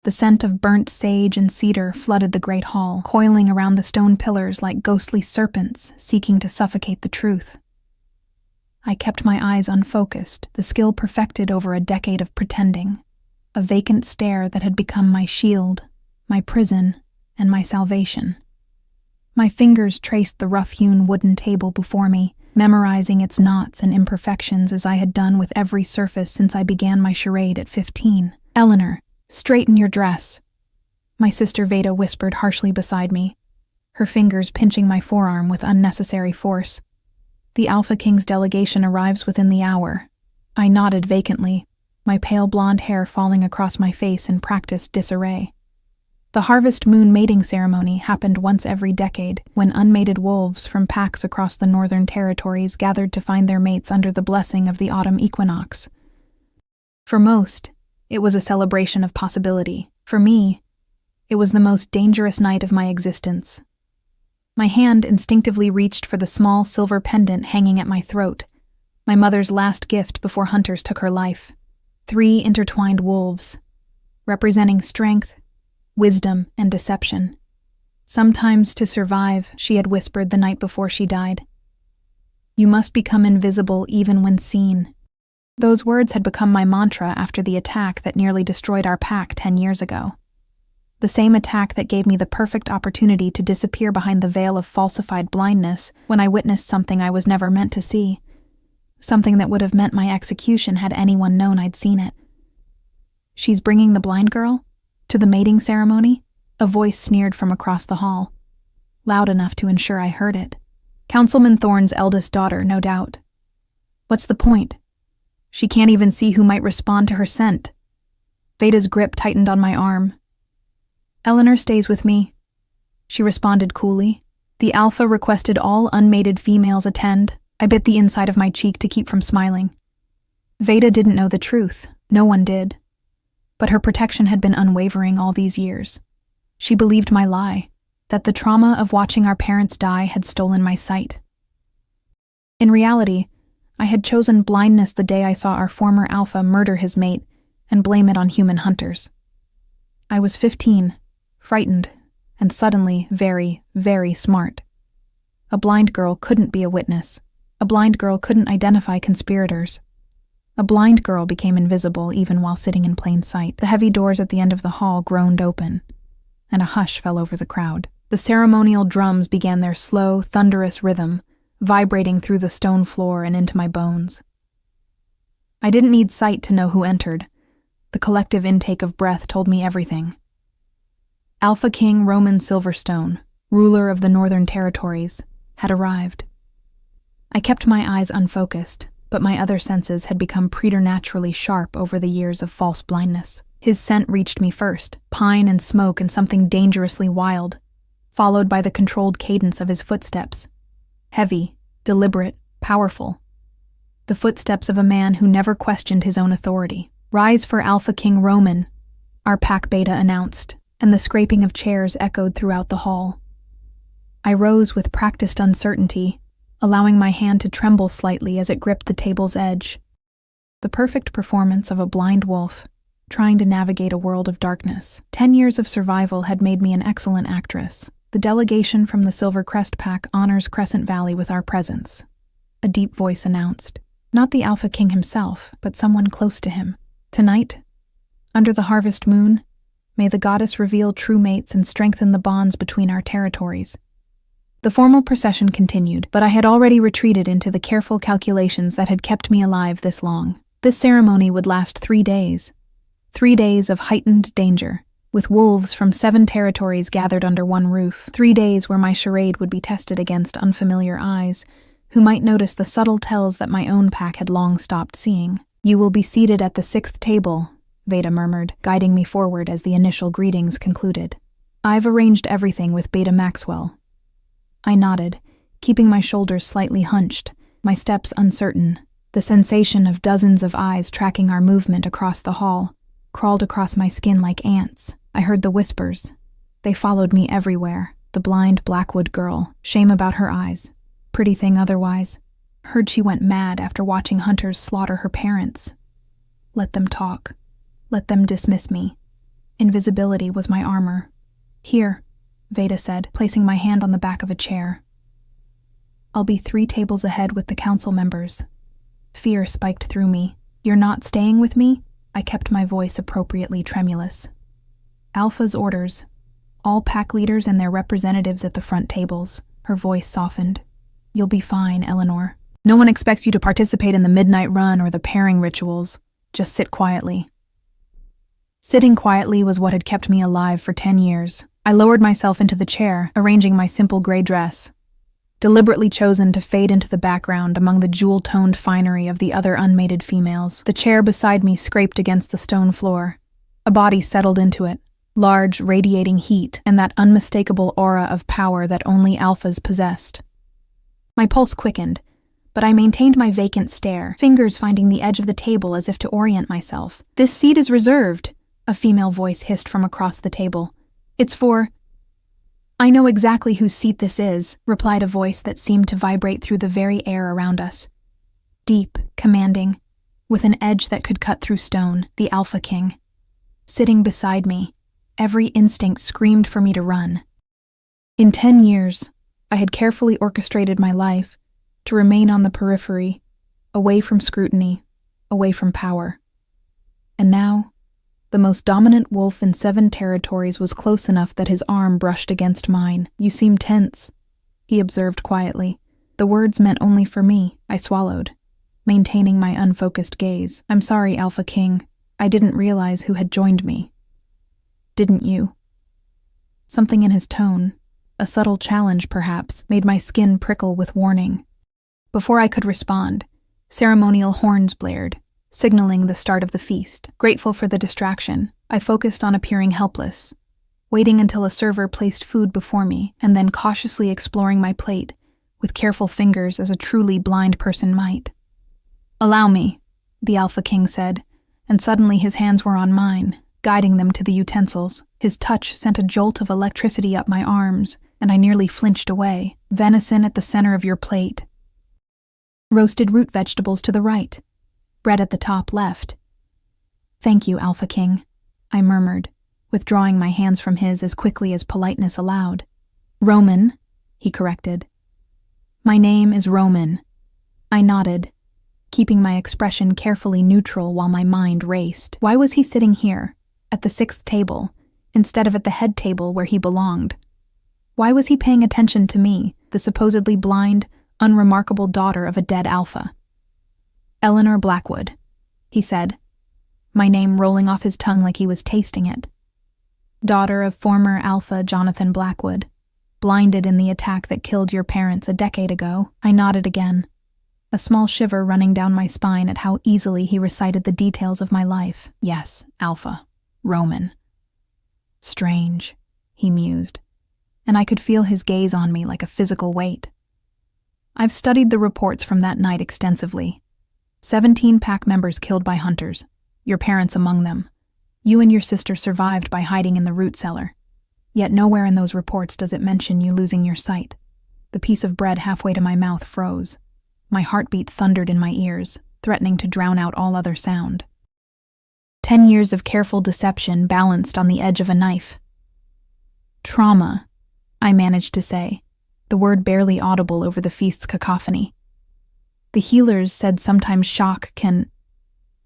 The scent of burnt sage and cedar flooded the great hall, coiling around the stone pillars like ghostly serpents seeking to suffocate the truth. I kept my eyes unfocused, the skill perfected over a decade of pretending, a vacant stare that had become my shield, my prison, and my salvation. My fingers traced the rough-hewn wooden table before me, memorizing its knots and imperfections as I had done with every surface since I began my charade at 15. "Eleanor, straighten your dress," my sister Veda whispered harshly beside me, her fingers pinching my forearm with unnecessary force. "The Alpha King's delegation arrives within the hour." I nodded vacantly, my pale blonde hair falling across my face in practiced disarray. The harvest moon mating ceremony happened once every decade, when unmated wolves from packs across the northern territories gathered to find their mates under the blessing of the autumn equinox. For most, it was a celebration of possibility. For me, it was the most dangerous night of my existence. My hand instinctively reached for the small silver pendant hanging at my throat, my mother's last gift before hunters took her life. 3 intertwined wolves, representing strength, wisdom, and deception. "Sometimes to survive," she had whispered the night before she died, "you must become invisible even when seen." Those words had become my mantra after the attack that nearly destroyed our pack 10 years ago. The same attack that gave me the perfect opportunity to disappear behind the veil of falsified blindness when I witnessed something I was never meant to see. Something that would have meant my execution had anyone known I'd seen it. "She's bringing the blind girl? To the mating ceremony?" A voice sneered from across the hall, loud enough to ensure I heard it. Councilman Thorne's eldest daughter, no doubt. "What's the point? She can't even see who might respond to her scent." Veda's grip tightened on my arm. "Eleanor stays with me," she responded coolly. "The Alpha requested all unmated females attend." I bit the inside of my cheek to keep from smiling. Veda didn't know the truth. No one did. But her protection had been unwavering all these years. She believed my lie, that the trauma of watching our parents die had stolen my sight. In reality, I had chosen blindness the day I saw our former alpha murder his mate and blame it on human hunters. I was 15, frightened, and suddenly very, very smart. A blind girl couldn't be a witness. A blind girl couldn't identify conspirators. A blind girl became invisible even while sitting in plain sight. The heavy doors at the end of the hall groaned open, and a hush fell over the crowd. The ceremonial drums began their slow, thunderous rhythm, vibrating through the stone floor and into my bones. I didn't need sight to know who entered. The collective intake of breath told me everything. Alpha King Roman Silverstone, ruler of the Northern Territories, had arrived. I kept my eyes unfocused, but my other senses had become preternaturally sharp over the years of false blindness. His scent reached me first, pine and smoke and something dangerously wild, followed by the controlled cadence of his footsteps. Heavy, deliberate, powerful. The footsteps of a man who never questioned his own authority. "Rise for Alpha King Roman," our pack beta announced, and the scraping of chairs echoed throughout the hall. I rose with practiced uncertainty, allowing my hand to tremble slightly as it gripped the table's edge. The perfect performance of a blind wolf, trying to navigate a world of darkness. 10 years of survival had made me an excellent actress. "The delegation from the Silver Crest Pack honors Crescent Valley with our presence," a deep voice announced. Not the Alpha King himself, but someone close to him. "Tonight, under the harvest moon, may the goddess reveal true mates and strengthen the bonds between our territories." The formal procession continued, but I had already retreated into the careful calculations that had kept me alive this long. This ceremony would last 3 days. 3 days of heightened danger, with wolves from 7 territories gathered under one roof. 3 days where my charade would be tested against unfamiliar eyes, who might notice the subtle tells that my own pack had long stopped seeing. "You will be seated at the 6th table," Veda murmured, guiding me forward as the initial greetings concluded. "I've arranged everything with Beta Maxwell." I nodded, keeping my shoulders slightly hunched, my steps uncertain. The sensation of dozens of eyes tracking our movement across the hall crawled across my skin like ants. I heard the whispers. They followed me everywhere. The blind Blackwood girl, shame about her eyes, pretty thing otherwise. Heard she went mad after watching hunters slaughter her parents. Let them talk. Let them dismiss me. Invisibility was my armor. "Here," Veda said, placing my hand on the back of a chair. "I'll be 3 tables ahead with the council members." Fear spiked through me. "You're not staying with me?" I kept my voice appropriately tremulous. "Alpha's orders. All pack leaders and their representatives at the front tables." Her voice softened. "You'll be fine, Eleanor. No one expects you to participate in the midnight run or the pairing rituals. Just sit quietly." Sitting quietly was what had kept me alive for 10 years. I lowered myself into the chair, arranging my simple gray dress, deliberately chosen to fade into the background among the jewel-toned finery of the other unmated females. The chair beside me scraped against the stone floor. A body settled into it, large, radiating heat and that unmistakable aura of power that only alphas possessed. My pulse quickened, but I maintained my vacant stare, fingers finding the edge of the table as if to orient myself. "This seat is reserved," a female voice hissed from across the table. "It's for—" "I know exactly whose seat this is," replied a voice that seemed to vibrate through the very air around us. Deep, commanding, with an edge that could cut through stone, the Alpha King. Sitting beside me, every instinct screamed for me to run. In 10 years, I had carefully orchestrated my life to remain on the periphery, away from scrutiny, away from power. And now, the most dominant wolf in 7 territories was close enough that his arm brushed against mine. "You seem tense," he observed quietly. The words meant only for me. I swallowed, maintaining my unfocused gaze. "I'm sorry, Alpha King. I didn't realize who had joined me." "Didn't you?" Something in his tone, a subtle challenge perhaps, made my skin prickle with warning. Before I could respond, ceremonial horns blared, signaling the start of the feast. Grateful for the distraction, I focused on appearing helpless, waiting until a server placed food before me, and then cautiously exploring my plate, with careful fingers as a truly blind person might. "Allow me," the Alpha King said, and suddenly his hands were on mine, guiding them to the utensils. His touch sent a jolt of electricity up my arms, and I nearly flinched away. "Venison at the center of your plate. Roasted root vegetables to the right. Bread at the top left." "Thank you, Alpha King," I murmured, withdrawing my hands from his as quickly as politeness allowed. "Roman," he corrected. "My name is Roman." I nodded, keeping my expression carefully neutral while my mind raced. Why was he sitting here, at the 6th table, instead of at the head table where he belonged? Why was he paying attention to me, the supposedly blind, unremarkable daughter of a dead alpha? "Eleanor Blackwood," he said, my name rolling off his tongue like he was tasting it. "Daughter of former alpha Jonathan Blackwood, blinded in the attack that killed your parents a decade ago." I nodded again, a small shiver running down my spine at how easily he recited the details of my life. "Yes, Alpha. Roman." "Strange," he mused, and I could feel his gaze on me like a physical weight. "I've studied the reports from that night extensively. 17 pack members killed by hunters, your parents among them. You and your sister survived by hiding in the root cellar. Yet nowhere in those reports does it mention you losing your sight." The piece of bread halfway to my mouth froze. My heartbeat thundered in my ears, threatening to drown out all other sound. 10 years of careful deception balanced on the edge of a knife. "Trauma," I managed to say, the word barely audible over the feast's cacophony. "The healers said sometimes shock can—"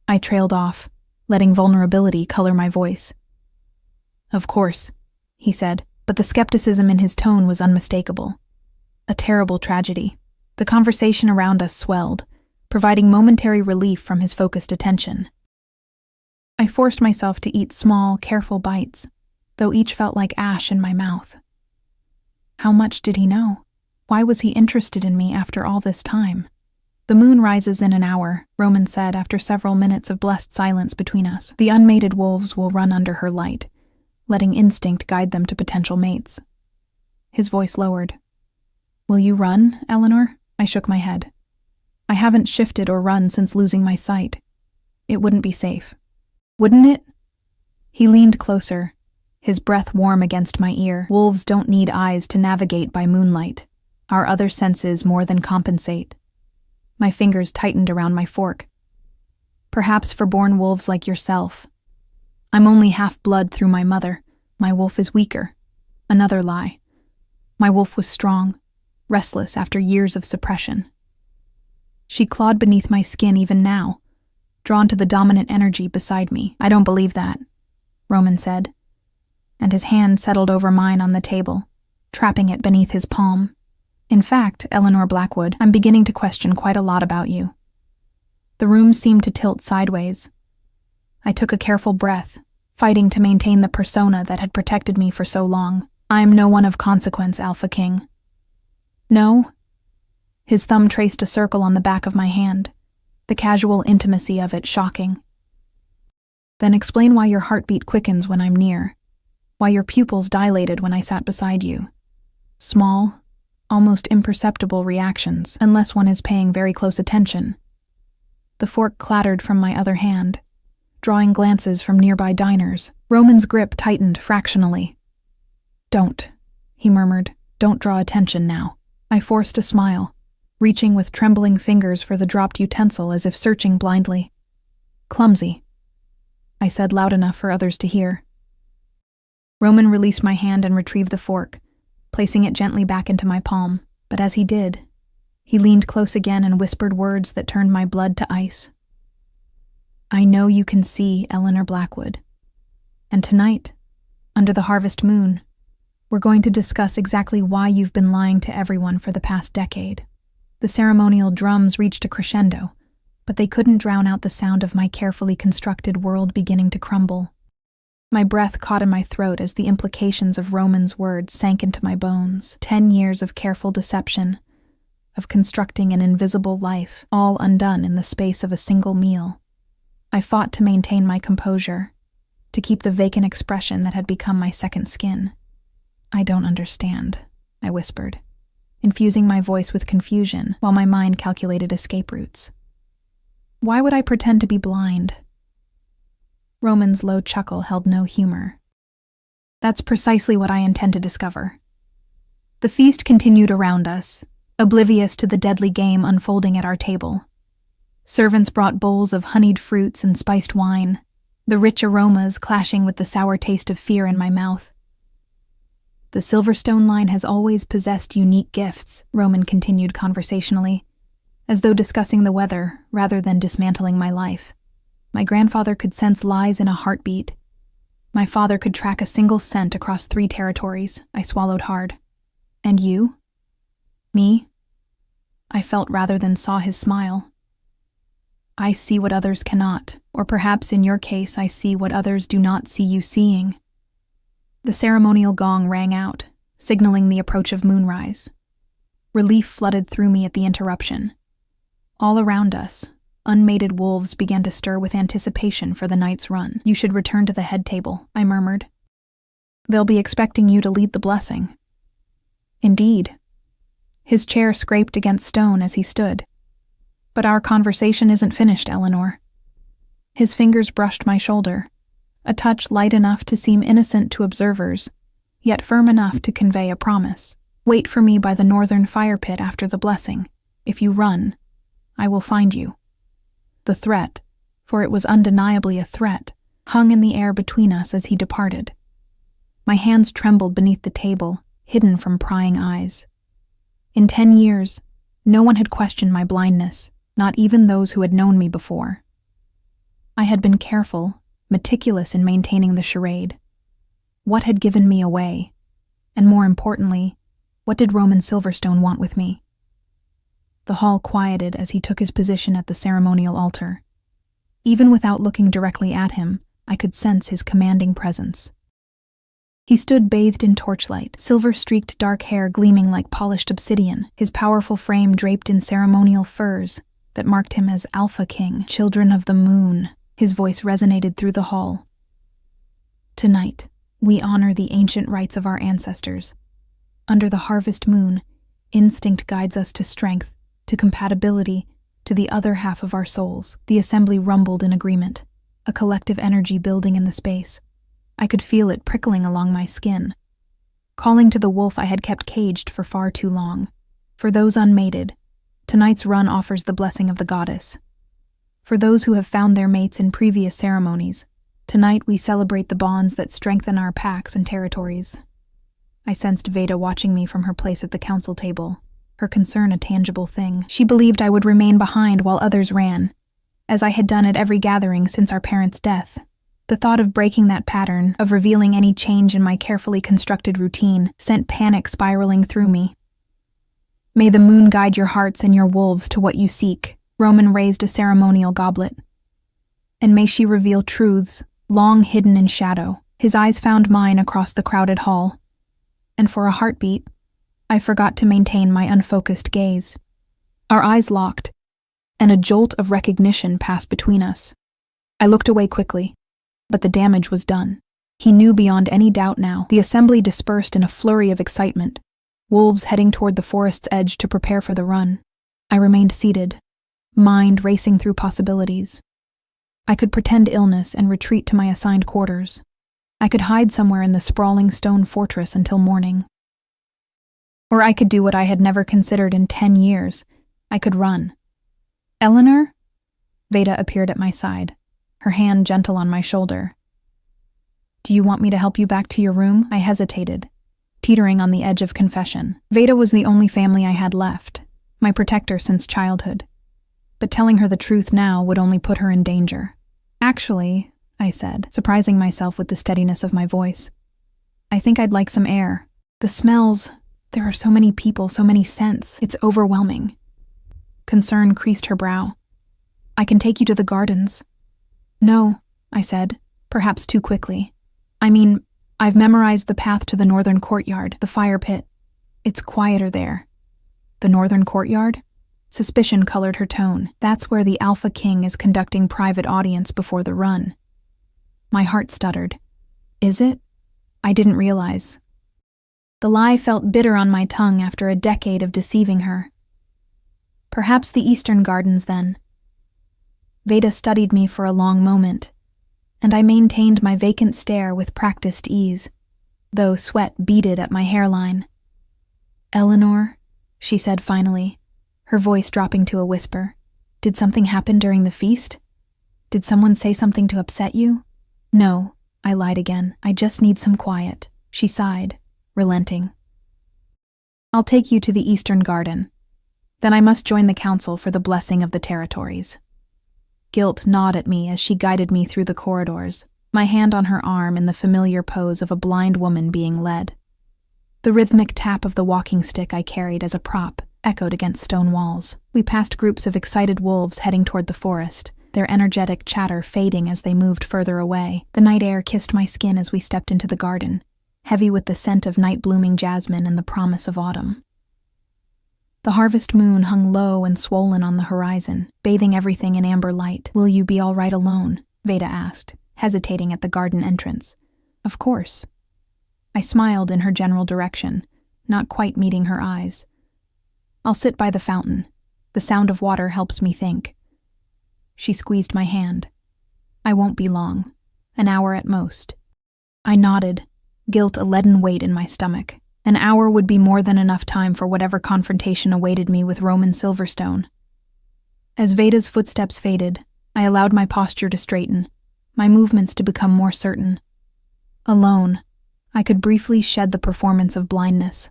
I trailed off, letting vulnerability color my voice. "Of course," he said, but the skepticism in his tone was unmistakable. A terrible tragedy. The conversation around us swelled, providing momentary relief from his focused attention. I forced myself to eat small, careful bites, though each felt like ash in my mouth. How much did he know? Why was he interested in me after all this time? "The moon rises in an hour," Roman said after several minutes of blessed silence between us. "The unmated wolves will run under her light, letting instinct guide them to potential mates." His voice lowered. "Will you run, Eleanor?" I shook my head. "I haven't shifted or run since losing my sight. It wouldn't be safe." "Wouldn't it?" He leaned closer, his breath warm against my ear. "Wolves don't need eyes to navigate by moonlight. Our other senses more than compensate." My fingers tightened around my fork. "Perhaps for born wolves like yourself." I'm only half-blood through my mother. My wolf is weaker. Another lie. My wolf was strong, restless after years of suppression. She clawed beneath my skin even now, drawn to the dominant energy beside me. I don't believe that, Roman said, and his hand settled over mine on the table, trapping it beneath his palm. In fact, Eleanor Blackwood, I'm beginning to question quite a lot about you. The room seemed to tilt sideways. I took a careful breath, fighting to maintain the persona that had protected me for so long. I'm no one of consequence, Alpha King. No? His thumb traced a circle on the back of my hand, the casual intimacy of it shocking. Then explain why your heartbeat quickens when I'm near, why your pupils dilated when I sat beside you. Small, almost imperceptible reactions, unless one is paying very close attention. The fork clattered from my other hand, drawing glances from nearby diners. Roman's grip tightened fractionally. Don't, he murmured. Don't draw attention now. I forced a smile, reaching with trembling fingers for the dropped utensil as if searching blindly. Clumsy, I said loud enough for others to hear. Roman released my hand and retrieved the fork, placing it gently back into my palm. But as he did, he leaned close again and whispered words that turned my blood to ice. I know you can see, Eleanor Blackwood. And tonight, under the harvest moon, we're going to discuss exactly why you've been lying to everyone for the past decade. The ceremonial drums reached a crescendo, but they couldn't drown out the sound of my carefully constructed world beginning to crumble. My breath caught in my throat as the implications of Roman's words sank into my bones. 10 years of careful deception, of constructing an invisible life, all undone in the space of a single meal. I fought to maintain my composure, to keep the vacant expression that had become my second skin. I don't understand, I whispered, infusing my voice with confusion while my mind calculated escape routes. Why would I pretend to be blind? Roman's low chuckle held no humor. That's precisely what I intend to discover. The feast continued around us, oblivious to the deadly game unfolding at our table. Servants brought bowls of honeyed fruits and spiced wine, the rich aromas clashing with the sour taste of fear in my mouth. The Silverstone line has always possessed unique gifts, Roman continued conversationally, as though discussing the weather rather than dismantling my life. My grandfather could sense lies in a heartbeat. My father could track a single scent across 3 territories. I swallowed hard. And you? Me? I felt rather than saw his smile. I see what others cannot, or perhaps in your case I see what others do not see you seeing. The ceremonial gong rang out, signaling the approach of moonrise. Relief flooded through me at the interruption. All around us, unmated wolves began to stir with anticipation for the night's run. You should return to the head table, I murmured. They'll be expecting you to lead the blessing. Indeed. His chair scraped against stone as he stood. But our conversation isn't finished, Eleanor. His fingers brushed my shoulder, a touch light enough to seem innocent to observers, yet firm enough to convey a promise. Wait for me by the northern fire pit after the blessing. If you run, I will find you. The threat, for it was undeniably a threat, hung in the air between us as he departed. My hands trembled beneath the table, hidden from prying eyes. In 10 years, no one had questioned my blindness, not even those who had known me before. I had been careful, meticulous in maintaining the charade. What had given me away? And more importantly, what did Roman Silverstone want with me? The hall quieted as he took his position at the ceremonial altar. Even without looking directly at him, I could sense his commanding presence. He stood bathed in torchlight, silver-streaked dark hair gleaming like polished obsidian, his powerful frame draped in ceremonial furs that marked him as Alpha King, Children of the Moon. His voice resonated through the hall. Tonight, we honor the ancient rites of our ancestors. Under the harvest moon, instinct guides us to strength, to compatibility, to the other half of our souls. The assembly rumbled in agreement, a collective energy building in the space. I could feel it prickling along my skin, calling to the wolf I had kept caged for far too long. For those unmated, tonight's run offers the blessing of the goddess. For those who have found their mates in previous ceremonies, Tonight we celebrate the bonds that strengthen our packs and territories. I sensed Veda watching me from her place at the council table, her concern a tangible thing. She believed I would remain behind while others ran, as I had done at every gathering since our parents' death. The thought of breaking that pattern, of revealing any change in my carefully constructed routine, sent panic spiraling through me. May the moon guide your hearts and your wolves to what you seek. Roman raised a ceremonial goblet. And may she reveal truths, long hidden in shadow. His eyes found mine across the crowded hall, and for a heartbeat, I forgot to maintain my unfocused gaze. Our eyes locked, and a jolt of recognition passed between us. I looked away quickly, but the damage was done. He knew beyond any doubt now. The assembly dispersed in a flurry of excitement, wolves heading toward the forest's edge to prepare for the run. I remained seated, mind racing through possibilities. I could pretend illness and retreat to my assigned quarters. I could hide somewhere in the sprawling stone fortress until morning. Or I could do what I had never considered in 10 years. I could run. Eleanor? Veda appeared at my side, her hand gentle on my shoulder. Do you want me to help you back to your room? I hesitated, teetering on the edge of confession. Veda was the only family I had left, my protector since childhood. But telling her the truth now would only put her in danger. Actually, I said, surprising myself with the steadiness of my voice, I think I'd like some air. The smells, there are so many people, so many scents, it's overwhelming. Concern creased her brow. I can take you to the gardens. No, I said, perhaps too quickly. I mean, I've memorized the path to the northern courtyard, the fire pit. It's quieter there. The northern courtyard? Suspicion colored her tone. That's where the Alpha King is conducting private audience before the run. My heart stuttered. Is it? I didn't realize. The lie felt bitter on my tongue after a decade of deceiving her. Perhaps the eastern gardens, then. Veda studied me for a long moment, and I maintained my vacant stare with practiced ease, though sweat beaded at my hairline. Eleanor, she said finally, her voice dropping to a whisper. Did something happen during the feast? Did someone say something to upset you? No, I lied again. I just need some quiet. She sighed, relenting. I'll take you to the eastern garden. Then I must join the council for the blessing of the territories. Guilt gnawed at me as she guided me through the corridors, my hand on her arm in the familiar pose of a blind woman being led. The rhythmic tap of the walking stick I carried as a prop echoed against stone walls. We passed groups of excited wolves heading toward the forest, their energetic chatter fading as they moved further away. The night air kissed my skin as we stepped into the garden, heavy with the scent of night-blooming jasmine and the promise of autumn. The harvest moon hung low and swollen on the horizon, bathing everything in amber light. Will you be all right alone? Veda asked, hesitating at the garden entrance. Of course. I smiled in her general direction, not quite meeting her eyes. I'll sit by the fountain. The sound of water helps me think. She squeezed my hand. I won't be long. An hour at most. I nodded, guilt a leaden weight in my stomach. An hour would be more than enough time for whatever confrontation awaited me with Roman Silverstone. As Veda's footsteps faded, I allowed my posture to straighten, my movements to become more certain. Alone, I could briefly shed the performance of blindness.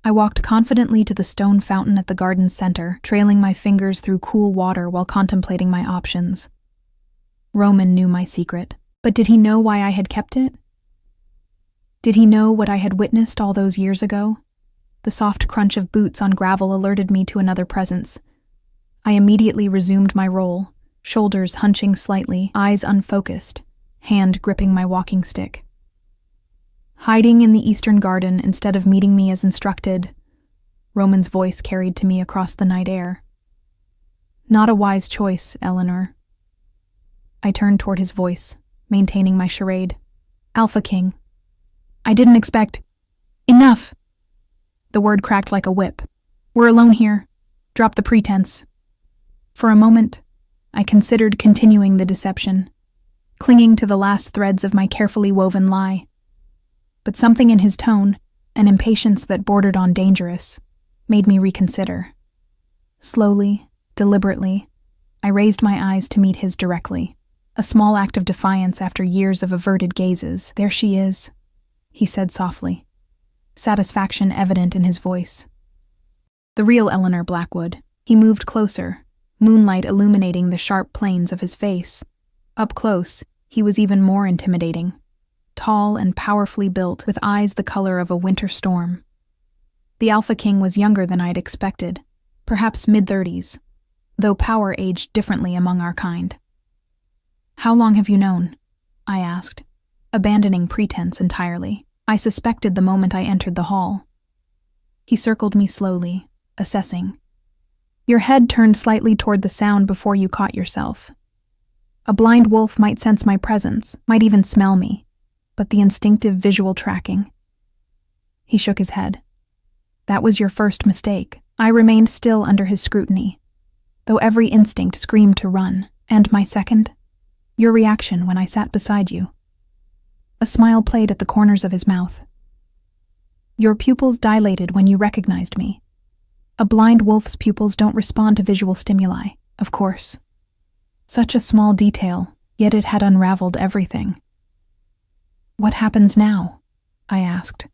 I walked confidently to the stone fountain at the garden's center, trailing my fingers through cool water while contemplating my options. Roman knew my secret, but did he know why I had kept it? Did he know what I had witnessed all those years ago? The soft crunch of boots on gravel alerted me to another presence. I immediately resumed my role, shoulders hunching slightly, eyes unfocused, hand gripping my walking stick. Hiding in the eastern garden instead of meeting me as instructed, Roman's voice carried to me across the night air. Not a wise choice, Eleanor. I turned toward his voice, maintaining my charade. Alpha King. I didn't expect... Enough! The word cracked like a whip. We're alone here. Drop the pretense. For a moment, I considered continuing the deception, clinging to the last threads of my carefully woven lie. But something in his tone, an impatience that bordered on dangerous, made me reconsider. Slowly, deliberately, I raised my eyes to meet his directly. A small act of defiance after years of averted gazes. There she is, he said softly, satisfaction evident in his voice. The real Eleanor Blackwood. He moved closer, moonlight illuminating the sharp planes of his face. Up close, he was even more intimidating. Tall and powerfully built, with eyes the color of a winter storm. The Alpha King was younger than I'd expected, perhaps mid-30s, though power aged differently among our kind. "How long have you known?" I asked, abandoning pretense entirely. I suspected the moment I entered the hall. He circled me slowly, assessing. "Your head turned slightly toward the sound before you caught yourself. A blind wolf might sense my presence, might even smell me, but the instinctive visual tracking." He shook his head. "That was your first mistake." I remained still under his scrutiny, though every instinct screamed to run. "And my second? Your reaction when I sat beside you." A smile played at the corners of his mouth. "Your pupils dilated when you recognized me. A blind wolf's pupils don't respond to visual stimuli, of course." Such a small detail, yet it had unraveled everything. "What happens now?" I asked,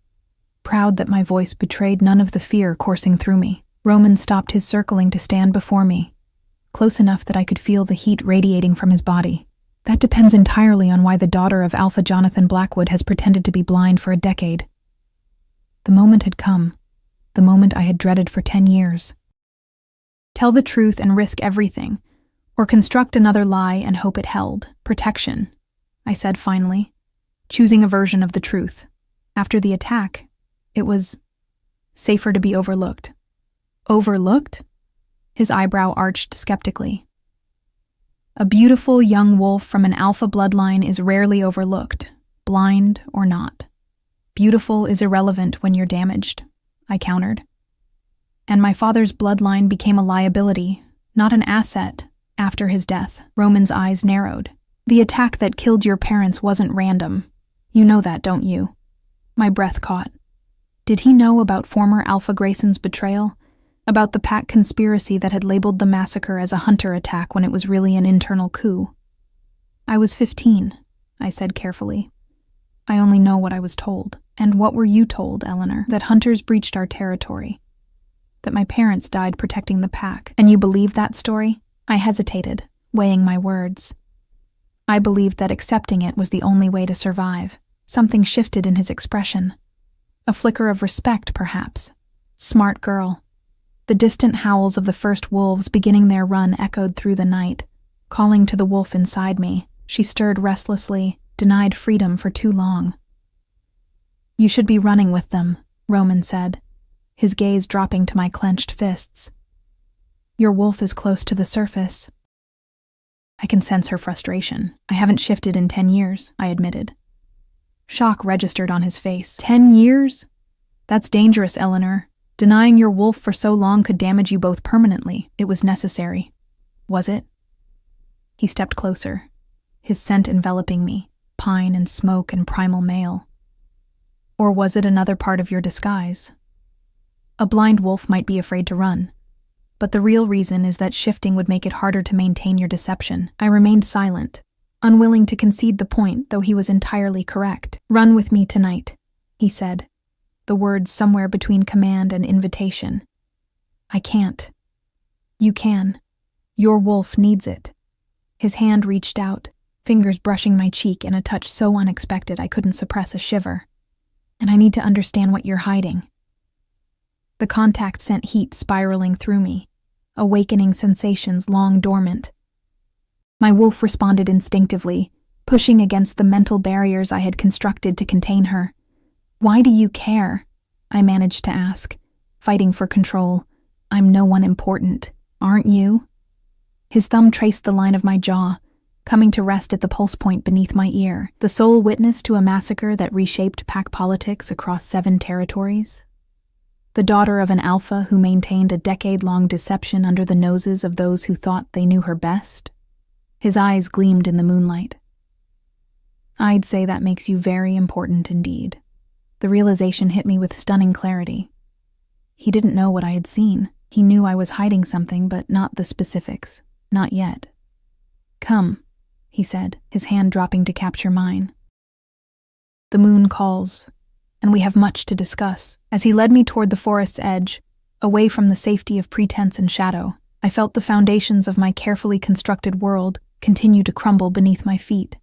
proud that my voice betrayed none of the fear coursing through me. Roman stopped his circling to stand before me, close enough that I could feel the heat radiating from his body. "That depends entirely on why the daughter of Alpha Jonathan Blackwood has pretended to be blind for a decade." The moment had come, the moment I had dreaded for 10 years. Tell the truth and risk everything, or construct another lie and hope it held. Protection, I said finally, choosing a version of the truth. After the attack, it was safer to be overlooked. Overlooked? His eyebrow arched skeptically. A beautiful young wolf from an alpha bloodline is rarely overlooked, blind or not. Beautiful is irrelevant when you're damaged, I countered. And my father's bloodline became a liability, not an asset, after his death. Roman's eyes narrowed. The attack that killed your parents wasn't random. You know that, don't you? My breath caught. Did he know about former Alpha Grayson's betrayal? About the pack conspiracy that had labeled the massacre as a hunter attack when it was really an internal coup? I was 15, I said carefully. I only know what I was told. And what were you told, Eleanor? That hunters breached our territory. That my parents died protecting the pack. And you believed that story? I hesitated, weighing my words. I believed that accepting it was the only way to survive. Something shifted in his expression. A flicker of respect, perhaps. Smart girl. The distant howls of the first wolves beginning their run echoed through the night, calling to the wolf inside me. She stirred restlessly, denied freedom for too long. You should be running with them, Roman said, his gaze dropping to my clenched fists. Your wolf is close to the surface. I can sense her frustration. I haven't shifted in 10 years, I admitted. Shock registered on his face. 10 years? That's dangerous, Eleanor. Denying your wolf for so long could damage you both permanently. It was necessary. Was it? He stepped closer, his scent enveloping me, pine and smoke and primal male. Or was it another part of your disguise? A blind wolf might be afraid to run, but the real reason is that shifting would make it harder to maintain your deception. I remained silent, unwilling to concede the point, though he was entirely correct. Run with me tonight, he said, the words somewhere between command and invitation. I can't. You can. Your wolf needs it. His hand reached out, fingers brushing my cheek in a touch so unexpected I couldn't suppress a shiver. And I need to understand what you're hiding. The contact sent heat spiraling through me, awakening sensations long dormant. My wolf responded instinctively, pushing against the mental barriers I had constructed to contain her. Why do you care? I managed to ask, fighting for control. I'm no one important, aren't you? His thumb traced the line of my jaw, coming to rest at the pulse point beneath my ear, the sole witness to a massacre that reshaped pack politics across 7 territories. The daughter of an alpha who maintained a decade-long deception under the noses of those who thought they knew her best. His eyes gleamed in the moonlight. I'd say that makes you very important indeed. The realization hit me with stunning clarity. He didn't know what I had seen. He knew I was hiding something, but not the specifics. Not yet. Come, he said, his hand dropping to capture mine. The moon calls, and we have much to discuss. As he led me toward the forest's edge, away from the safety of pretense and shadow, I felt the foundations of my carefully constructed world continue to crumble beneath my feet.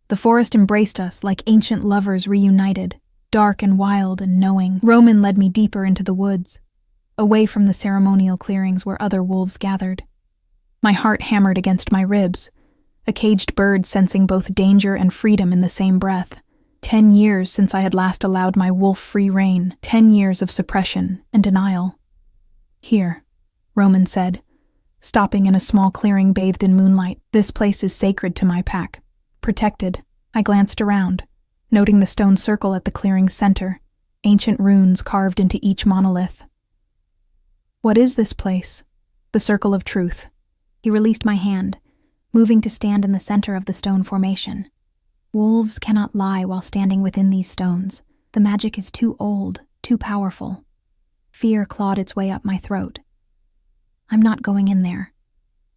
The forest embraced us like ancient lovers reunited, dark and wild and knowing. Roman led me deeper into the woods, away from the ceremonial clearings where other wolves gathered. My heart hammered against my ribs, a caged bird sensing both danger and freedom in the same breath. 10 years since I had last allowed my wolf free rein, 10 years of suppression and denial. Here, Roman said, stopping in a small clearing bathed in moonlight. This place is sacred to my pack. Protected. I glanced around, noting the stone circle at the clearing's center, ancient runes carved into each monolith. What is this place? The circle of truth. He released my hand, moving to stand in the center of the stone formation. Wolves cannot lie while standing within these stones. The magic is too old, too powerful. Fear clawed its way up my throat. I'm not going in there.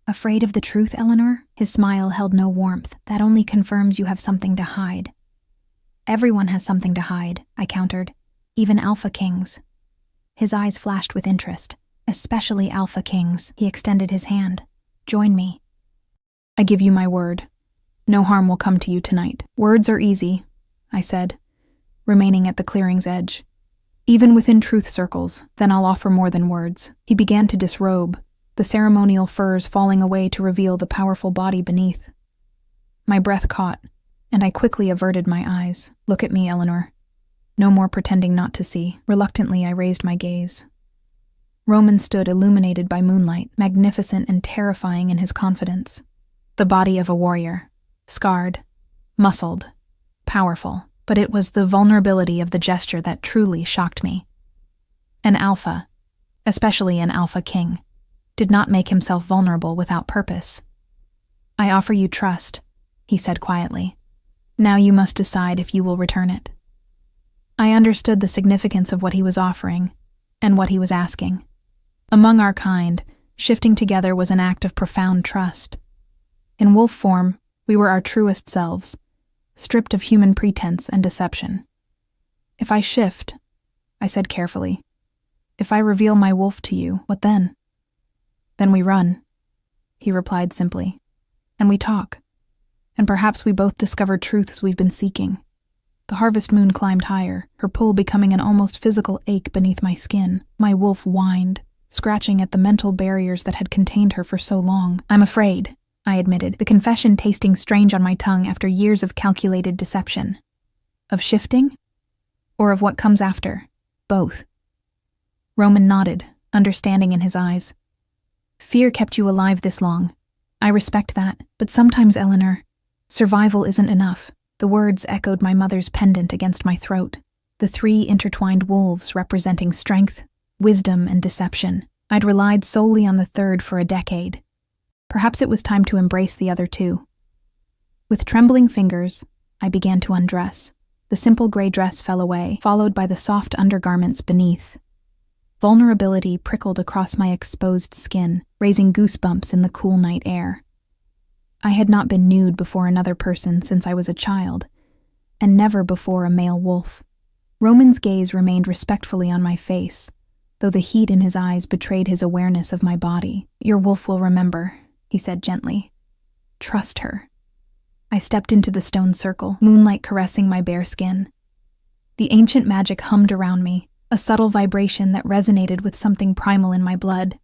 Afraid of the truth, Eleanor? His smile held no warmth. That only confirms you have something to hide. Everyone has something to hide, I countered. Even Alpha Kings. His eyes flashed with interest. Especially Alpha Kings. He extended his hand. Join me. I give you my word. No harm will come to you tonight. Words are easy, I said, remaining at the clearing's edge. Even within truth circles, then I'll offer more than words. He began to disrobe, the ceremonial furs falling away to reveal the powerful body beneath. My breath caught, and I quickly averted my eyes. Look at me, Eleanor. No more pretending not to see. Reluctantly, I raised my gaze. Roman stood illuminated by moonlight, magnificent and terrifying in his confidence. The body of a warrior, scarred, muscled, powerful, but it was the vulnerability of the gesture that truly shocked me. An alpha, especially an alpha king, did not make himself vulnerable without purpose. I offer you trust, he said quietly. Now you must decide if you will return it. I understood the significance of what he was offering and what he was asking. Among our kind, shifting together was an act of profound trust. In wolf form, we were our truest selves, stripped of human pretense and deception. If I shift, I said carefully, if I reveal my wolf to you, what then? Then we run, he replied simply, and we talk, and perhaps we both discover truths we've been seeking. The harvest moon climbed higher, her pull becoming an almost physical ache beneath my skin. My wolf whined, scratching at the mental barriers that had contained her for so long. I'm afraid, I admitted, the confession tasting strange on my tongue after years of calculated deception. Of shifting? Or of what comes after? Both. Roman nodded, understanding in his eyes. Fear kept you alive this long. I respect that, but sometimes, Eleanor, survival isn't enough. The words echoed my mother's pendant against my throat, the 3 intertwined wolves representing strength, wisdom, and deception. I'd relied solely on the third for a decade. Perhaps it was time to embrace the other 2. With trembling fingers, I began to undress. The simple gray dress fell away, followed by the soft undergarments beneath. Vulnerability prickled across my exposed skin, raising goosebumps in the cool night air. I had not been nude before another person since I was a child, and never before a male wolf. Roman's gaze remained respectfully on my face, though the heat in his eyes betrayed his awareness of my body. Your wolf will remember, he said gently. Trust her. I stepped into the stone circle, moonlight caressing my bare skin. The ancient magic hummed around me, a subtle vibration that resonated with something primal in my blood.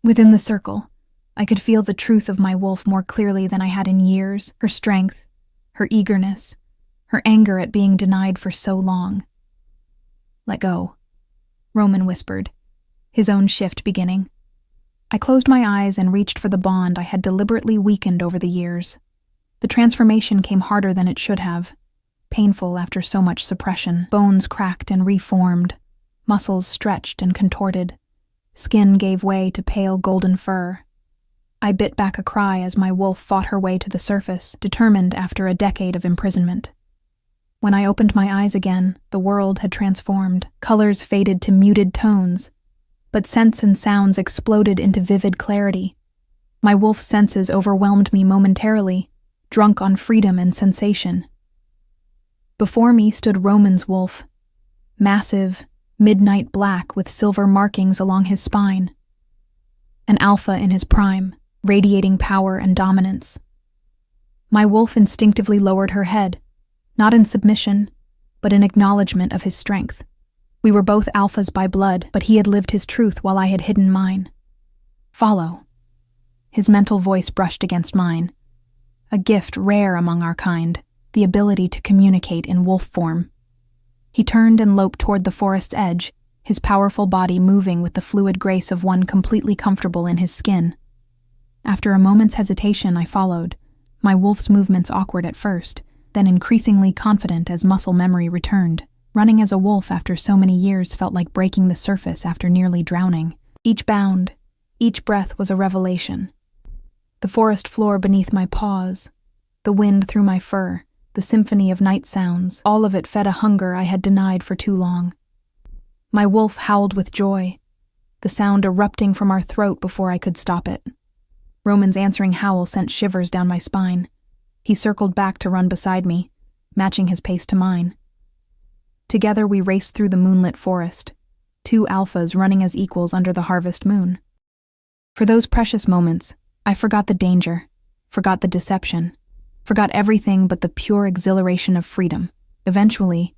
Within the circle, I could feel the truth of my wolf more clearly than I had in years, her strength, her eagerness, her anger at being denied for so long. Let go, Roman whispered, his own shift beginning. I closed my eyes and reached for the bond I had deliberately weakened over the years. The transformation came harder than it should have, painful after so much suppression. Bones cracked and reformed, muscles stretched and contorted. Skin gave way to pale golden fur. I bit back a cry as my wolf fought her way to the surface, determined after a decade of imprisonment. When I opened my eyes again, the world had transformed. Colors faded to muted tones, but scents and sounds exploded into vivid clarity. My wolf's senses overwhelmed me momentarily, drunk on freedom and sensation. Before me stood Roman's wolf, massive, midnight black with silver markings along his spine. An alpha in his prime, radiating power and dominance. My wolf instinctively lowered her head, not in submission, but in acknowledgement of his strength. We were both alphas by blood, but he had lived his truth while I had hidden mine. Follow. His mental voice brushed against mine. A gift rare among our kind, the ability to communicate in wolf form. He turned and loped toward the forest's edge, his powerful body moving with the fluid grace of one completely comfortable in his skin. After a moment's hesitation, I followed, my wolf's movements awkward at first, then increasingly confident as muscle memory returned. Running as a wolf after so many years felt like breaking the surface after nearly drowning. Each bound, each breath was a revelation. The forest floor beneath my paws, the wind through my fur, the symphony of night sounds, all of it fed a hunger I had denied for too long. My wolf howled with joy, the sound erupting from our throat before I could stop it. Roman's answering howl sent shivers down my spine. He circled back to run beside me, matching his pace to mine. Together we raced through the moonlit forest, two alphas running as equals under the harvest moon. For those precious moments, I forgot the danger, forgot the deception, forgot everything but the pure exhilaration of freedom. Eventually,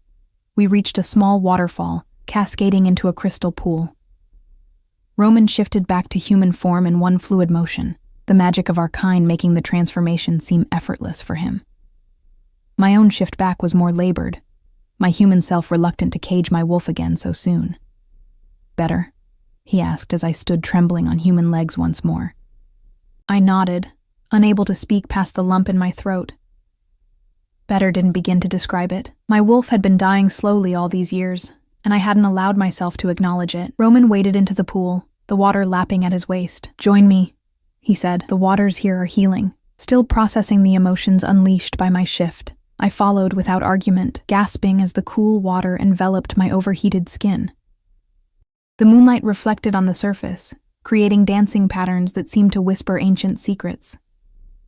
we reached a small waterfall, cascading into a crystal pool. Roman shifted back to human form in one fluid motion, the magic of our kind making the transformation seem effortless for him. My own shift back was more labored, my human self reluctant to cage my wolf again so soon. Better? He asked as I stood trembling on human legs once more. I nodded, unable to speak past the lump in my throat. Better didn't begin to describe it. My wolf had been dying slowly all these years, and I hadn't allowed myself to acknowledge it. Roman waded into the pool, the water lapping at his waist. Join me, he said. The waters here are healing. Still processing the emotions unleashed by my shift, I followed without argument, gasping as the cool water enveloped my overheated skin. The moonlight reflected on the surface, creating dancing patterns that seemed to whisper ancient secrets.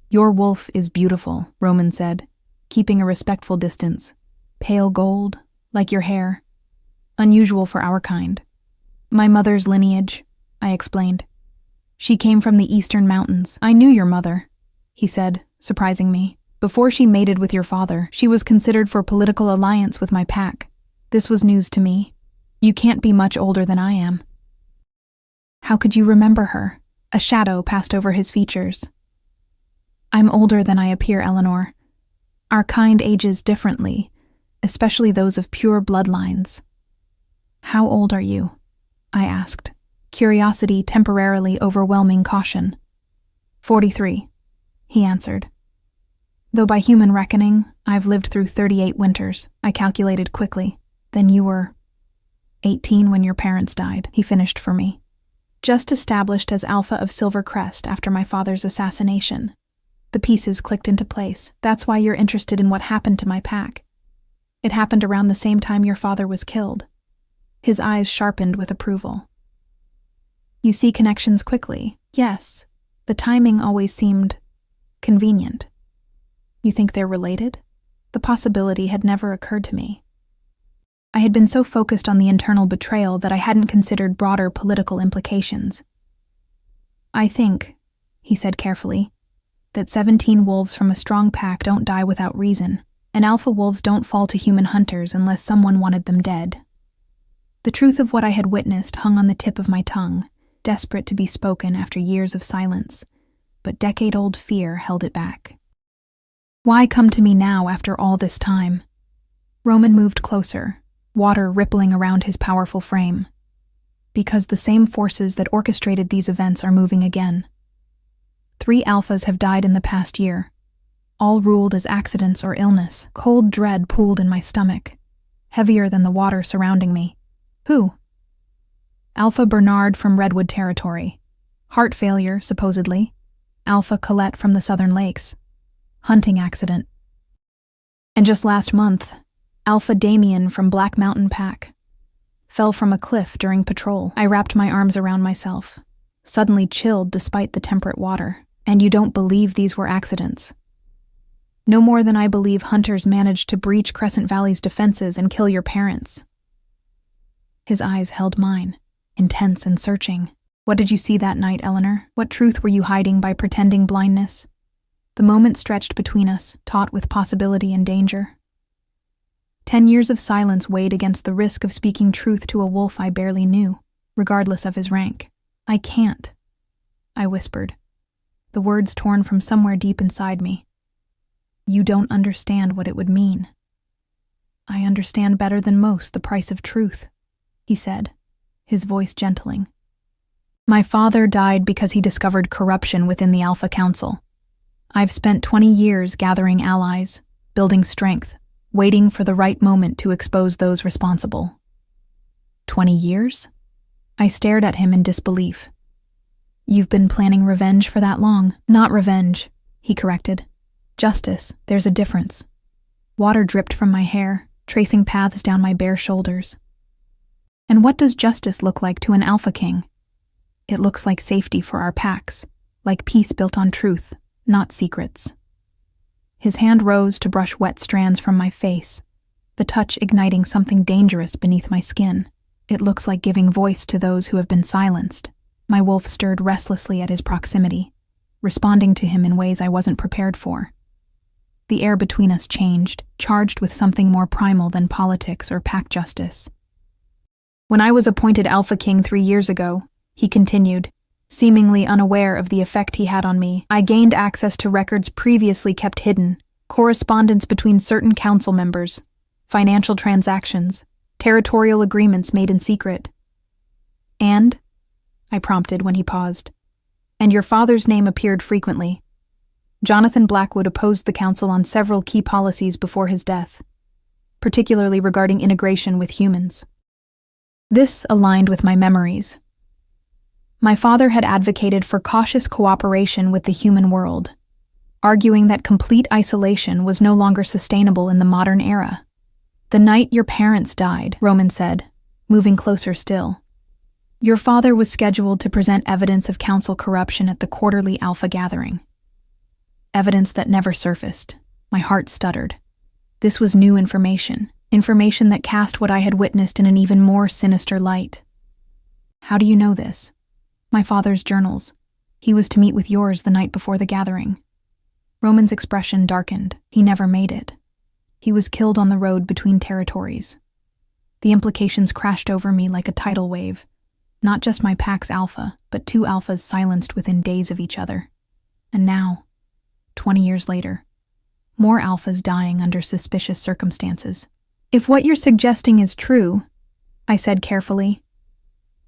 Your wolf is beautiful, Roman said, keeping a respectful distance. Pale gold, like your hair. Unusual for our kind. My mother's lineage, I explained. She came from the eastern mountains. I knew your mother, he said, surprising me. Before she mated with your father, she was considered for political alliance with my pack. This was news to me. You can't be much older than I am. How could you remember her? A shadow passed over his features. I'm older than I appear, Eleanor. Our kind ages differently, especially those of pure bloodlines. How old are you? I asked, curiosity temporarily overwhelming caution. 43, he answered. Though by human reckoning, I've lived through 38 winters, I calculated quickly. Then you were 18 when your parents died, he finished for me. Just established as Alpha of Silver Crest after my father's assassination. The pieces clicked into place. That's why you're interested in what happened to my pack. It happened around the same time your father was killed. His eyes sharpened with approval. You see connections quickly. Yes, the timing always seemed convenient. You think they're related? The possibility had never occurred to me. I had been so focused on the internal betrayal that I hadn't considered broader political implications. I think, he said carefully, that 17 wolves from a strong pack don't die without reason, and alpha wolves don't fall to human hunters unless someone wanted them dead. The truth of what I had witnessed hung on the tip of my tongue, desperate to be spoken after years of silence, but decade-old fear held it back. Why come to me now after all this time? Roman moved closer, water rippling around his powerful frame. Because the same forces that orchestrated these events are moving again. 3 alphas have died in the past year, all ruled as accidents or illness. Cold dread pooled in my stomach, heavier than the water surrounding me. Who? Alpha Bernard from Redwood Territory. Heart failure, supposedly. Alpha Colette from the Southern Lakes. Hunting accident. And just last month, Alpha Damien from Black Mountain Pack. Fell from a cliff during patrol. I wrapped my arms around myself. suddenly chilled despite the temperate water. And you don't believe these were accidents? No more than I believe hunters managed to breach Crescent Valley's defenses and kill your parents. His eyes held mine, intense and searching. What did you see that night, Eleanor? What truth were you hiding by pretending blindness? The moment stretched between us, taut with possibility and danger. 10 years of silence weighed against the risk of speaking truth to a wolf I barely knew, regardless of his rank. I can't, I whispered, the words torn from somewhere deep inside me. You don't understand what it would mean. I understand better than most the price of truth, he said, his voice gentling. My father died because he discovered corruption within the Alpha Council. I've spent 20 years gathering allies, building strength, waiting for the right moment to expose those responsible. 20 years? I stared at him in disbelief. You've been planning revenge for that long. Not revenge, he corrected. Justice, there's a difference. Water dripped from my hair, tracing paths down my bare shoulders. And what does justice look like to an Alpha King? It looks like safety for our packs, like peace built on truth, not secrets. His hand rose to brush wet strands from my face, the touch igniting something dangerous beneath my skin. It looks like giving voice to those who have been silenced. My wolf stirred restlessly at his proximity, responding to him in ways I wasn't prepared for. The air between us changed, charged with something more primal than politics or pack justice. When I was appointed Alpha King 3 years ago, he continued, seemingly unaware of the effect he had on me, I gained access to records previously kept hidden, correspondence between certain council members, financial transactions, territorial agreements made in secret. And? I prompted when he paused. And your father's name appeared frequently. Jonathan Blackwood opposed the council on several key policies before his death, particularly regarding integration with humans. This aligned with my memories. My father had advocated for cautious cooperation with the human world, arguing that complete isolation was no longer sustainable in the modern era. The night your parents died, Roman said, moving closer still. Your father was scheduled to present evidence of council corruption at the quarterly Alpha gathering. Evidence that never surfaced. My heart stuttered. This was new information that cast what I had witnessed in an even more sinister light. How do you know this? My father's journals. He was to meet with yours the night before the gathering. Roman's expression darkened. He never made it. He was killed on the road between territories. The implications crashed over me like a tidal wave. Not just my pack's alpha, but 2 alphas silenced within days of each other. And now, 20 years later, more alphas dying under suspicious circumstances. If what you're suggesting is true, I said carefully,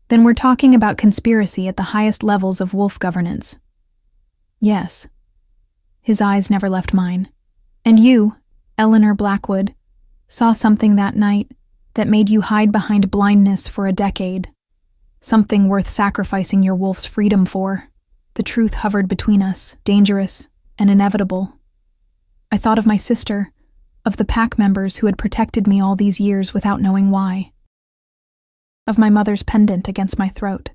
then we're talking about conspiracy at the highest levels of wolf governance. Yes. His eyes never left mine. And you, Eleanor Blackwood, saw something that night that made you hide behind blindness for a decade. Something worth sacrificing your wolf's freedom for. The truth hovered between us, dangerous and inevitable. I thought of my sister, of the pack members who had protected me all these years without knowing why. Of my mother's pendant against my throat.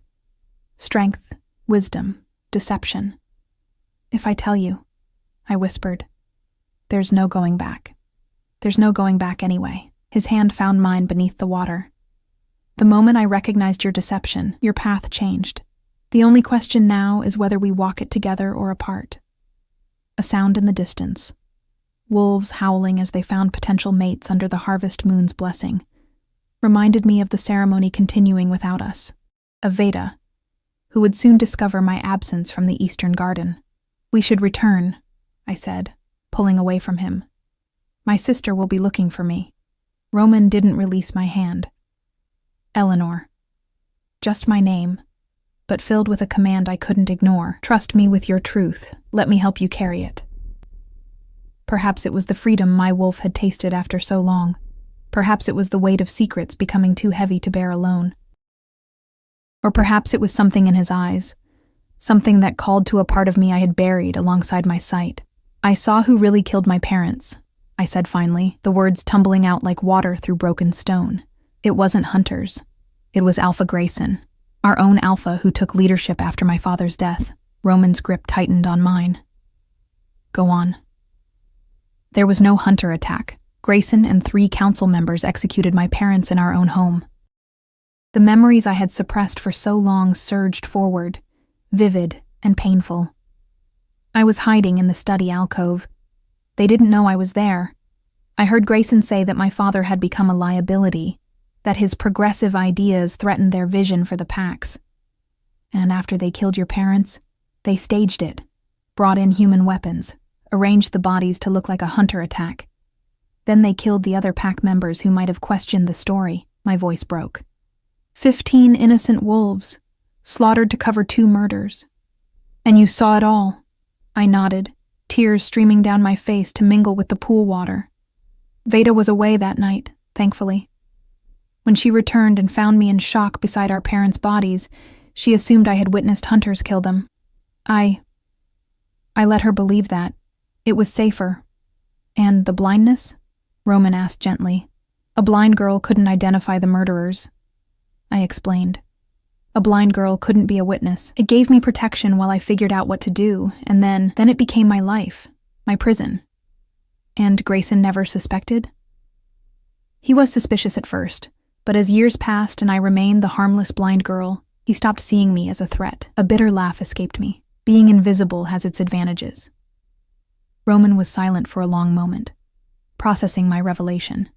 Strength, wisdom, deception. If I tell you, I whispered, there's no going back. There's no going back anyway. His hand found mine beneath the water. The moment I recognized your deception, your path changed. The only question now is whether we walk it together or apart. A sound in the distance. Wolves howling as they found potential mates under the harvest moon's blessing, reminded me of the ceremony continuing without us. Of Veda, who would soon discover my absence from the eastern garden. We should return, I said, pulling away from him. My sister will be looking for me. Roman didn't release my hand. Eleanor. Just my name, but filled with a command I couldn't ignore. Trust me with your truth. Let me help you carry it. Perhaps it was the freedom my wolf had tasted after so long. Perhaps it was the weight of secrets becoming too heavy to bear alone. Or perhaps it was something in his eyes, something that called to a part of me I had buried alongside my sight. I saw who really killed my parents, I said finally, the words tumbling out like water through broken stone. It wasn't hunters. It was Alpha Grayson. Our own Alpha who took leadership after my father's death. Roman's grip tightened on mine. Go on. There was no hunter attack. Grayson and 3 council members executed my parents in our own home. The memories I had suppressed for so long surged forward, vivid and painful. I was hiding in the study alcove. They didn't know I was there. I heard Grayson say that my father had become a liability, that his progressive ideas threatened their vision for the Pax. And after they killed your parents, they staged it, brought in human weapons, arranged the bodies to look like a hunter attack. Then they killed the other pack members who might have questioned the story. My voice broke. 15 innocent wolves, slaughtered to cover 2 murders. And you saw it all. I nodded, tears streaming down my face to mingle with the pool water. Veda was away that night, thankfully. When she returned and found me in shock beside our parents' bodies, she assumed I had witnessed hunters kill them. I let her believe that. It was safer. And the blindness? Roman asked gently. A blind girl couldn't identify the murderers. I explained. A blind girl couldn't be a witness. It gave me protection while I figured out what to do, and then it became my life, my prison. And Grayson never suspected? He was suspicious at first, but as years passed and I remained the harmless blind girl, he stopped seeing me as a threat. A bitter laugh escaped me. Being invisible has its advantages. Roman was silent for a long moment, processing my revelation.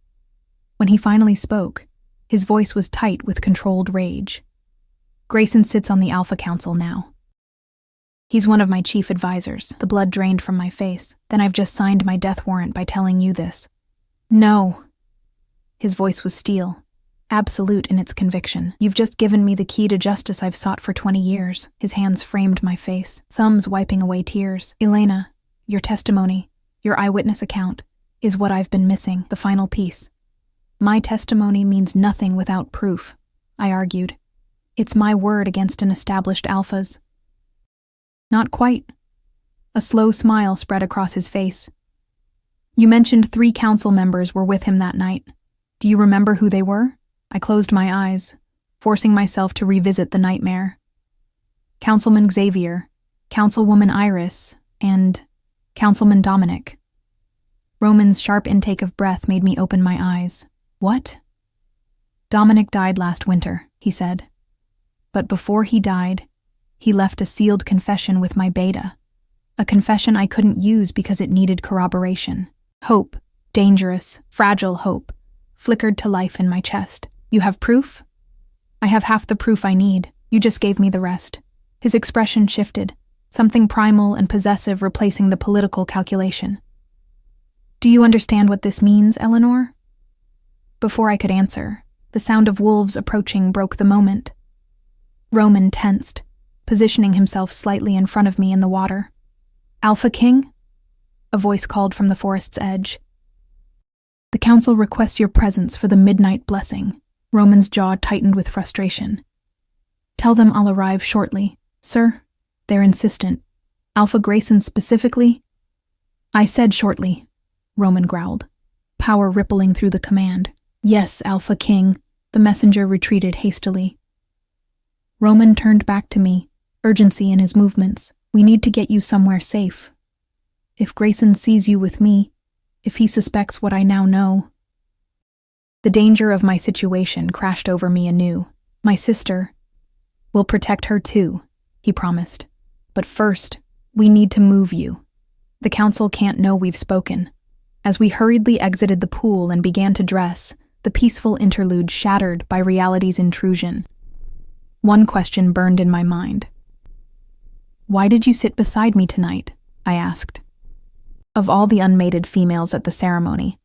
When he finally spoke, his voice was tight with controlled rage. Grayson sits on the Alpha Council now. He's one of my chief advisors. The blood drained from my face. Then I've just signed my death warrant by telling you this. No. His voice was steel, absolute in its conviction. You've just given me the key to justice I've sought for 20 years. His hands framed my face, thumbs wiping away tears. Elena, your testimony, your eyewitness account, is what I've been missing, the final piece. My testimony means nothing without proof, I argued. It's my word against an established Alpha's. Not quite. A slow smile spread across his face. You mentioned 3 council members were with him that night. Do you remember who they were? I closed my eyes, forcing myself to revisit the nightmare. Councilman Xavier, Councilwoman Iris, and Councilman Dominic. Roman's sharp intake of breath made me open my eyes. What? Dominic died last winter, he said. But before he died, he left a sealed confession with my beta. A confession I couldn't use because it needed corroboration. Hope, dangerous, fragile hope, flickered to life in my chest. You have proof? I have half the proof I need. You just gave me the rest. His expression shifted, something primal and possessive replacing the political calculation. Do you understand what this means, Eleanor? Before I could answer, the sound of wolves approaching broke the moment. Roman tensed, positioning himself slightly in front of me in the water. Alpha King? A voice called from the forest's edge. The council requests your presence for the midnight blessing. Roman's jaw tightened with frustration. Tell them I'll arrive shortly. Sir, they're insistent. Alpha Grayson specifically? I said shortly, Roman growled, power rippling through the command. Yes, Alpha King. The messenger retreated hastily. Roman turned back to me, urgency in his movements. We need to get you somewhere safe. If Grayson sees you with me, if he suspects what I now know. The danger of my situation crashed over me anew. My sister. We'll protect her too, he promised. But first, we need to move you. The council can't know we've spoken. As we hurriedly exited the pool and began to dress, the peaceful interlude shattered by reality's intrusion. One question burned in my mind. Why did you sit beside me tonight? I asked. Of all the unmated females at the ceremony,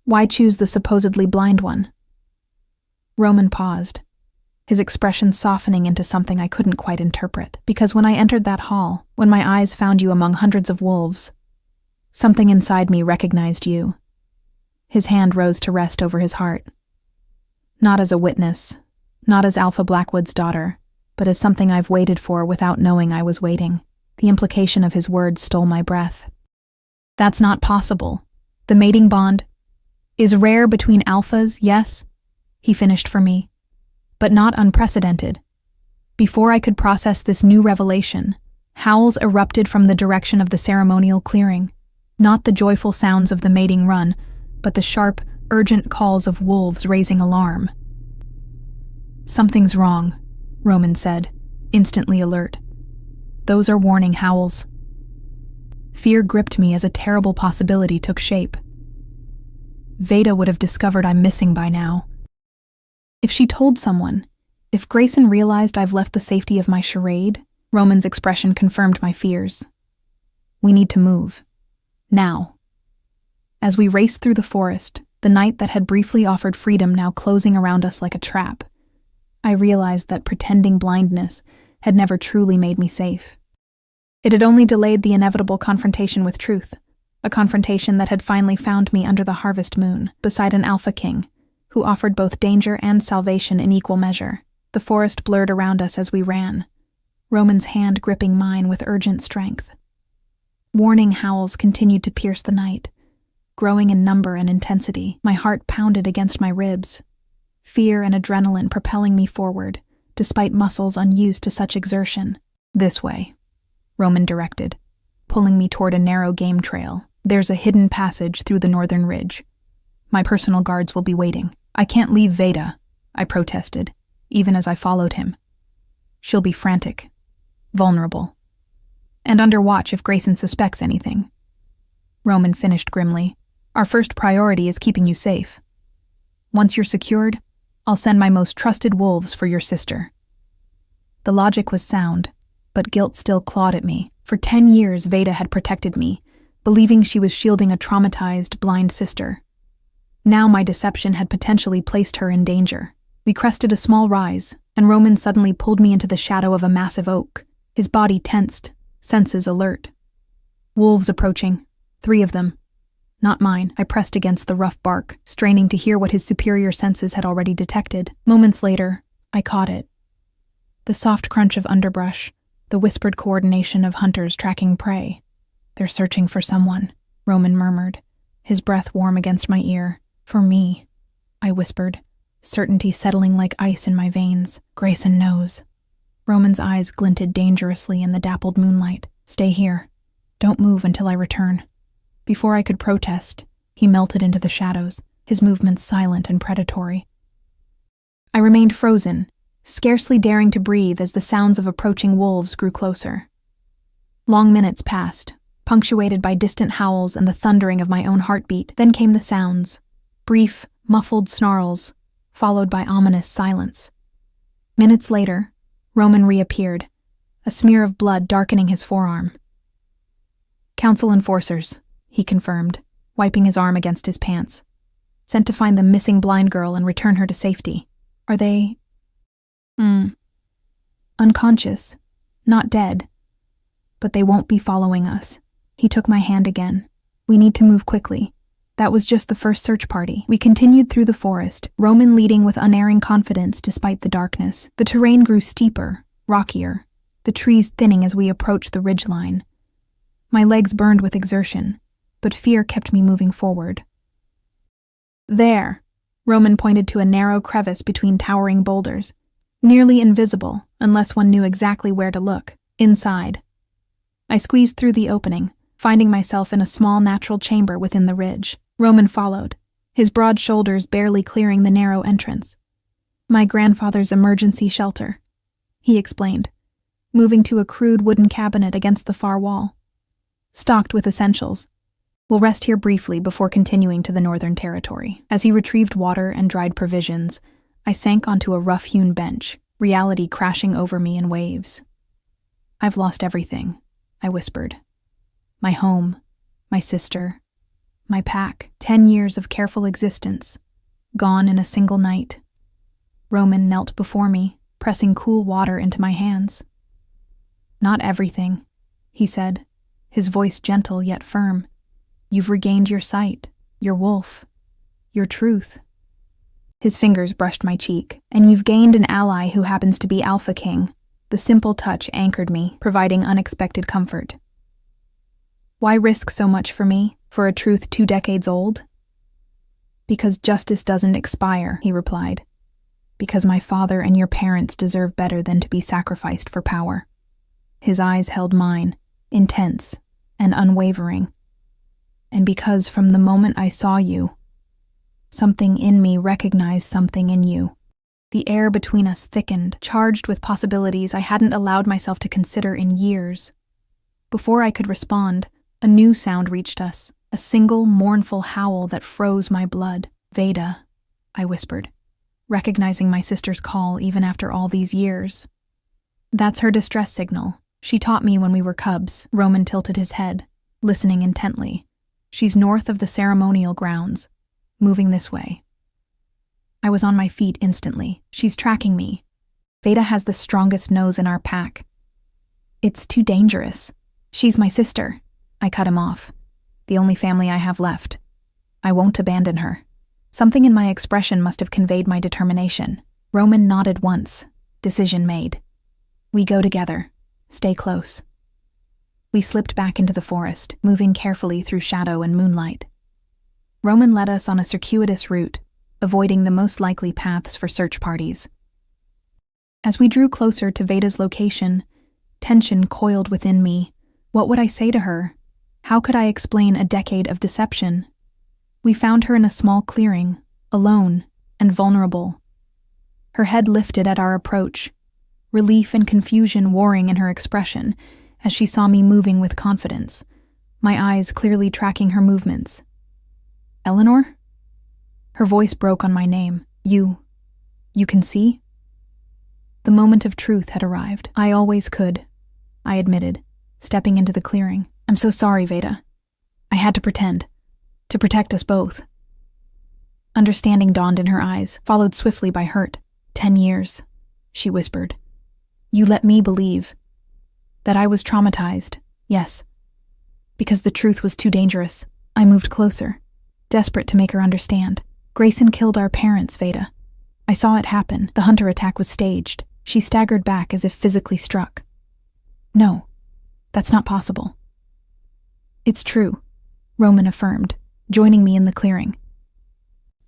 why choose the supposedly blind one? Roman paused, his expression softening into something I couldn't quite interpret. Because when I entered that hall, when my eyes found you among hundreds of wolves, something inside me recognized you. His hand rose to rest over his heart. Not as a witness, not as Alpha Blackwood's daughter, but as something I've waited for without knowing I was waiting. The implication of his words stole my breath. That's not possible. The mating bond is rare between alphas, yes, he finished for me, but not unprecedented. Before I could process this new revelation, howls erupted from the direction of the ceremonial clearing, not the joyful sounds of the mating run, but the sharp, urgent calls of wolves raising alarm. "Something's wrong," Roman said, instantly alert. "Those are warning howls." Fear gripped me as a terrible possibility took shape. Veda would have discovered I'm missing by now. If she told someone, if Grayson realized I've left the safety of my charade, Roman's expression confirmed my fears. "We need to move. Now." As we raced through the forest, the night that had briefly offered freedom now closing around us like a trap, I realized that pretending blindness had never truly made me safe. It had only delayed the inevitable confrontation with truth, a confrontation that had finally found me under the harvest moon, beside an alpha king, who offered both danger and salvation in equal measure. The forest blurred around us as we ran, Roman's hand gripping mine with urgent strength. Warning howls continued to pierce the night, growing in number and intensity. My heart pounded against my ribs, fear and adrenaline propelling me forward, despite muscles unused to such exertion. "This way," Roman directed, pulling me toward a narrow game trail. "There's a hidden passage through the northern ridge. My personal guards will be waiting." "I can't leave Veda," I protested, even as I followed him. "She'll be frantic, vulnerable, and under watch if Grayson suspects anything." Roman finished grimly. "Our first priority is keeping you safe. Once you're secured, I'll send my most trusted wolves for your sister." The logic was sound, but guilt still clawed at me. For 10 years, Veda had protected me, believing she was shielding a traumatized, blind sister. Now my deception had potentially placed her in danger. We crested a small rise, and Roman suddenly pulled me into the shadow of a massive oak, his body tensed, senses alert. Wolves approaching, 3 of them. Not mine. I pressed against the rough bark, straining to hear what his superior senses had already detected. Moments later, I caught it. The soft crunch of underbrush, the whispered coordination of hunters tracking prey. "They're searching for someone," Roman murmured, his breath warm against my ear. "For me," I whispered, certainty settling like ice in my veins. "Grayson knows." Roman's eyes glinted dangerously in the dappled moonlight. "Stay here. Don't move until I return." Before I could protest, he melted into the shadows, his movements silent and predatory. I remained frozen, scarcely daring to breathe as the sounds of approaching wolves grew closer. Long minutes passed, punctuated by distant howls and the thundering of my own heartbeat. Then came the sounds, brief, muffled snarls, followed by ominous silence. Minutes later, Roman reappeared, a smear of blood darkening his forearm. "Council enforcers," he confirmed, wiping his arm against his pants. "Sent to find the missing blind girl and return her to safety. Are they... unconscious, not dead. But they won't be following us." He took my hand again. "We need to move quickly." That was just the first search party. We continued through the forest, Roman leading with unerring confidence despite the darkness. The terrain grew steeper, rockier, the trees thinning as we approached the ridgeline. My legs burned with exertion, but fear kept me moving forward. "There," Roman pointed to a narrow crevice between towering boulders, nearly invisible unless one knew exactly where to look. "Inside." I squeezed through the opening, finding myself in a small natural chamber within the ridge. Roman followed, his broad shoulders barely clearing the narrow entrance. "My grandfather's emergency shelter," he explained, moving to a crude wooden cabinet against the far wall. "Stocked with essentials. We'll rest here briefly before continuing to the Northern Territory." As he retrieved water and dried provisions, I sank onto a rough-hewn bench, reality crashing over me in waves. "I've lost everything," I whispered. "My home, my sister, my pack, 10 years of careful existence, gone in a single night." Roman knelt before me, pressing cool water into my hands. "Not everything," he said, his voice gentle yet firm. "You've regained your sight, your wolf, your truth." His fingers brushed my cheek. "And you've gained an ally who happens to be Alpha King." The simple touch anchored me, providing unexpected comfort. "Why risk so much for me, for a truth 2 decades old?" "Because justice doesn't expire," he replied. because my father and your parents deserve better than to be sacrificed for power. His eyes held mine, intense and unwavering. And because from the moment I saw you, something in me recognized something in you. The air between us thickened, charged with possibilities I hadn't allowed myself to consider in years. Before I could respond, a new sound reached us, a single mournful howl that froze my blood. "Veda," I whispered, recognizing my sister's call even after all these years. "That's her distress signal. She taught me when we were cubs." Roman tilted his head, listening intently. "She's north of the ceremonial grounds, moving this way." I was on my feet instantly. "She's tracking me. Veda has the strongest nose in our pack." "It's too dangerous. She's my sister." I cut him off. "The only family I have left. I won't abandon her." Something in my expression must have conveyed my determination. Roman nodded once. Decision made. "We go together. Stay close." We slipped back into the forest, moving carefully through shadow and moonlight. Roman led us on a circuitous route, avoiding the most likely paths for search parties. As we drew closer to Veda's location, tension coiled within me. What would I say to her? How could I explain a decade of deception? We found her in a small clearing, alone and vulnerable. Her head lifted at our approach, relief and confusion warring in her expression as she saw me moving with confidence, my eyes clearly tracking her movements. "Eleanor?" Her voice broke on my name. You can see?" The moment of truth had arrived. "I always could," I admitted, stepping into the clearing. "I'm so sorry, Veda. I had to pretend. To protect us both." Understanding dawned in her eyes, followed swiftly by hurt. 10 years, she whispered. "You let me believe that I was traumatized, yes, because the truth was too dangerous." I moved closer, desperate to make her understand. "Grayson killed our parents, Veda. I saw it happen. The hunter attack was staged." She staggered back as if physically struck. "No, that's not possible." "It's true," Roman affirmed, joining me in the clearing.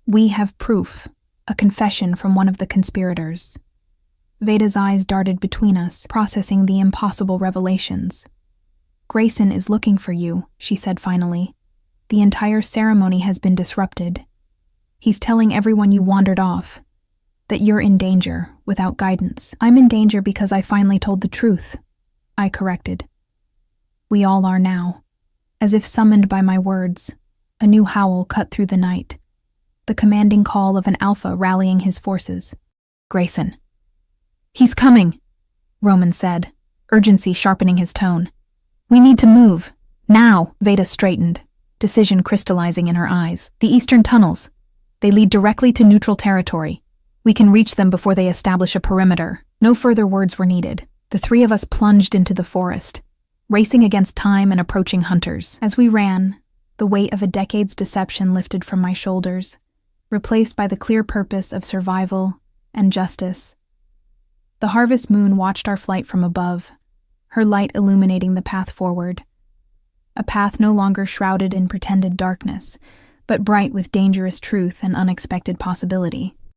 "We have proof, a confession from one of the conspirators." Veda's eyes darted between us, processing the impossible revelations. "Grayson is looking for you," she said finally. "The entire ceremony has been disrupted. He's telling everyone you wandered off, that you're in danger without guidance." "I'm in danger because I finally told the truth," I corrected. "We all are now." As if summoned by my words, a new howl cut through the night, the commanding call of an alpha rallying his forces. "Grayson." "He's coming," Roman said, urgency sharpening his tone. "We need to move. Now." Veda straightened, decision crystallizing in her eyes. "The eastern tunnels. They lead directly to neutral territory. We can reach them before they establish a perimeter." No further words were needed. The three of us plunged into the forest, racing against time and approaching hunters. As we ran, the weight of a decade's deception lifted from my shoulders, replaced by the clear purpose of survival and justice. The harvest moon watched our flight from above, her light illuminating the path forward. A path no longer shrouded in pretended darkness, but bright with dangerous truth and unexpected possibility.